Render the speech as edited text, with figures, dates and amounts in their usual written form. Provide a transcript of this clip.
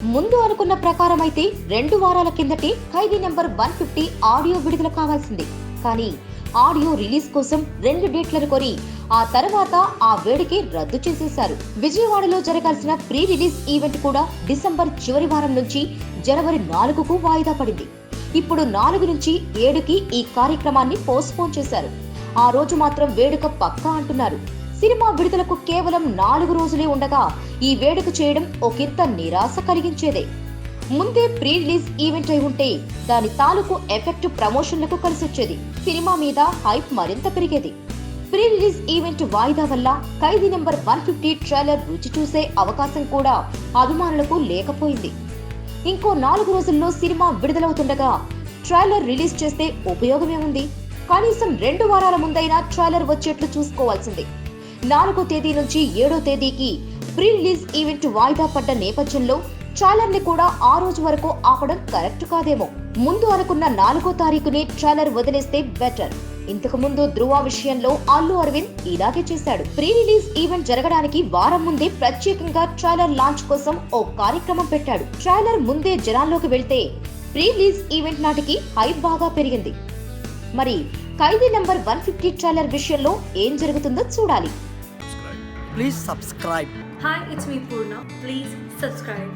ముందు అనుకున్న ప్రకారం అయితే 2 వారాల కిందటే ఖైదీ నెంబర్ 150 ఆడియో విడుదల కావాల్సింది. కానీ ఆడియో రిలీజ్ కోసం 2 డేట్లను కోరి ఆ తర్వాత ఆ వేడుకి రద్దు చేసేశారు. విజయవాడలో జరగాల్సిన ప్రీ రిలీజ్ ఈవెంట్ కూడా డిసెంబర్ చివరి వారం నుంచి జనవరి 4కు వాయిదా పడింది. ఇప్పుడు 4 నుంచి 7కి ఈ కార్యక్రమాన్ని పోస్ట్పోన్ చేశారు. ఆ రోజు మాత్రం వేడుక పక్కా అంటున్నారు. సినిమా విడుదలకు కేవలం 4 రోజులే ఉండగా ఈ వేడుక చేయడం ఒకంత నిరాశ కలిగించేదే. ముందే ప్రీ రిలీజ్ ఈవెంట్ అయి ఉంటే దాని తాలూకు ఎఫెక్ట్ ప్రమోషన్లకు కలిసొచ్చేది. సినిమా మీద హైప్ మరింత పెరిగేది. ప్రీ రిలీజ్ ఈవెంట్ వాయిదా వల్ల ఖైదీ నెంబర్ 150 ట్రైలర్ రుచి చూసే అవకాశం కూడా అభిమానులకు లేకపోయింది. ఇంకో 4 రోజుల్లో సినిమా విడుదలవుతుండగా ట్రైలర్ రిలీజ్ చేస్తే ఉపయోగమేముంది? కనీసం 2 వారాల ముందైనా ట్రైలర్ వచ్చేట్లు చూసుకోవాల్సింది. 4వ తేదీ నుంచి 7వ తేదీకి ప్రీ రిలీజ్ ఈవెంట్ వాయిదా పడ్డ నేపథ్యంలో ట్రైలర్ ని కూడా ఆ రోజు వరకు ఆపడం కరెక్ట్ కాదేమో. ముందు అనుకున్న 4వ తారీఖునే ట్రైలర్ వదిలేస్తే బెటర్. ఇంతకు ముందు ధృవ విషయంలో అల్లు అరవింద్ ఇలాగే చేశాడు. ప్రీ రిలీజ్ ఈవెంట్ జరగడానికి వారం ముందే ప్రత్యేకంగా ట్రైలర్ లాంచ్ కోసం ఓ కార్యక్రమం పెట్టాడు. ట్రైలర్ ముందే జనాల్లోకి వెళ్తే ప్రీ రిలీజ్ ఈవెంట్ నాటికి హైప్ బాగా పెరిగింది. మరి ఖైదీ నెంబర్ 150 ట్రైలర్ విషయంలో ఏం జరుగుతుందో చూడాలి. Please subscribe. Hi, it's me Purna. Please subscribe.